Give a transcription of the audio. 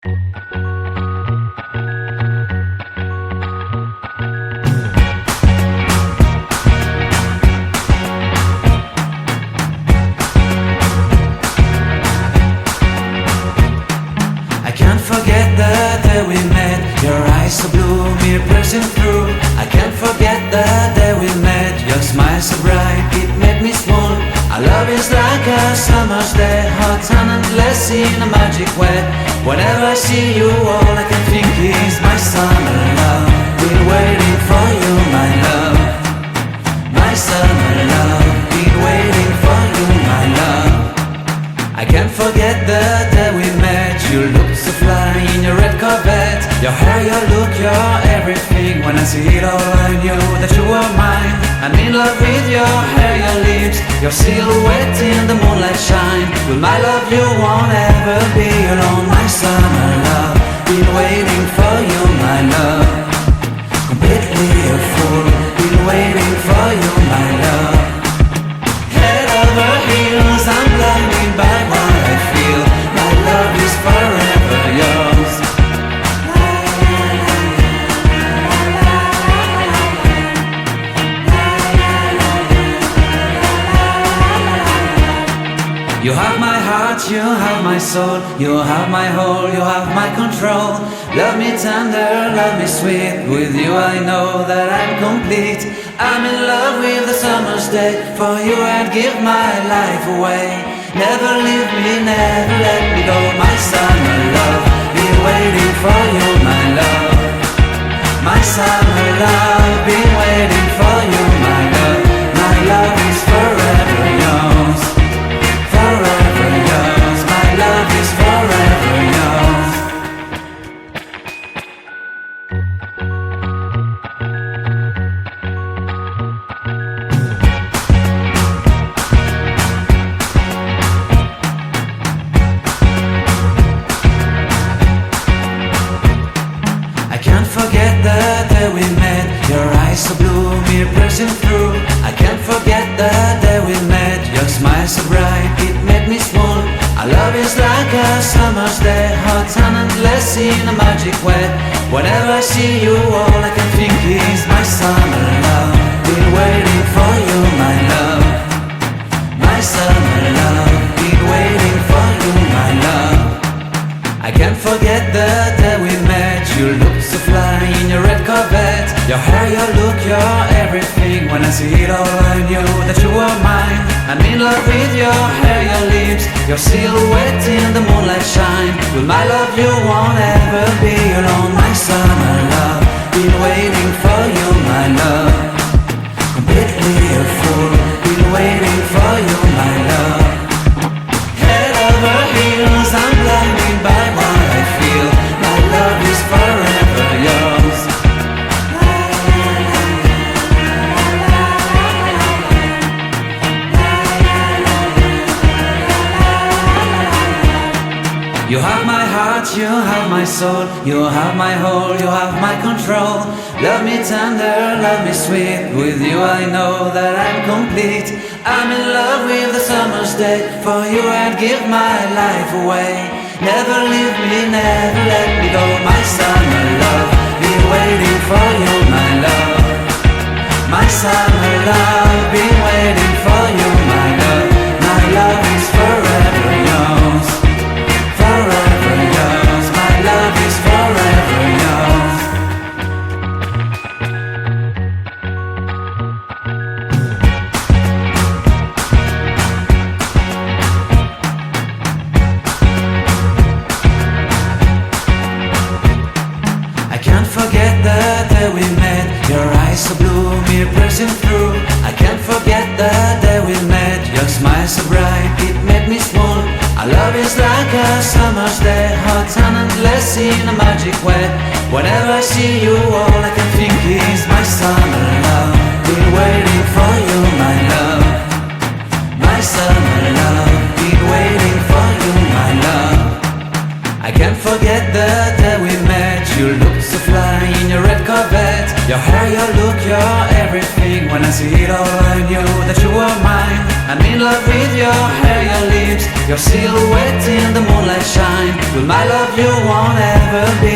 I can't forget the day we met. Your eyes so blue, me piercing through. I can't forget the day we met. Your smile so bright, it made me swoon. Our love is like a summer's day, hot and endless in a magic way. Whenever I see you, all I can think is my summer love. Been waiting for you, my love. My summer love. Been waiting for you, my love. I can't forget the day we met. You looked so fly in your red Corvette. Your hair, your look, your everything. When I see it all, I knew that you were mine. I'm in love with your hair, your lips, your silhouette in the moonlight shine. With my love you won't ever be alone. My summer love, been waiting for you, my love. Completely a fool, been waiting for you, my love. Head over heels, I'm blinded by what I feel. My love is forever yours. You have my heart, you have my soul, you have my whole, you have my control. Love me tender, love me sweet, with you I know that I'm complete. I'm in love with the summer's day, for you I'd give my life away. Never leave me, never let me go, my summer love. Been waiting for you, my love. My summer love, been waiting for you, my love. My love is forever yours. Forever yours, my love is forever yours. I can't forget the day we met. Your eyes so blue, me piercing through. I can't forget the day we met. Your smile so bright, it made me swoon. Our love is like a summer's day, hot and endless in a magic way. Whenever I see you, all I can think is my summer love. Been waiting for you, my love. My summer love. Been waiting for you, my love. I can't forget the day we met. You looked so fly in your red Corvette. Your hair, your look, your everything. When I see it all, I knew that you were mine. I'm in love with your hair, your lips, your silhouette in the moonlight shine. With my love you won't ever be alone. My summer love, been waiting for you, my love. Completely a fool, been waiting for you, my love. Head over heels, I'm blinded by what I feel. My love is forever yours. You have my heart, you have my soul, you have my whole, you have my control. Love me tender, love me sweet, with you I know that I'm complete. I'm in love with the summer's day, for you I'd give my life away. Never leave me, never let me go, my summer love. Been waiting for you, my love. My summer love, been waiting for you, my love. My love is forever yours. Forever yours, my love is forever yours. I can't forget the day we met. Your eyes so blue, me piercing through. I can't forget the day we met. Your smile so bright, it made me swoon. Our love is like a summer's day, hot and endless in a magic way. Whenever I see you, all I can think is my summer love. Been waiting for you, my love. My summer love. Been waiting for you, my love. I can't forget the day we met. You looked so fly in your red Corvette. Your hair, your look, your everything. When I see it all, I knew that you were mine. I'm in love with your hair, your lips, your silhouette in the moonlight shine. With my love you won't ever be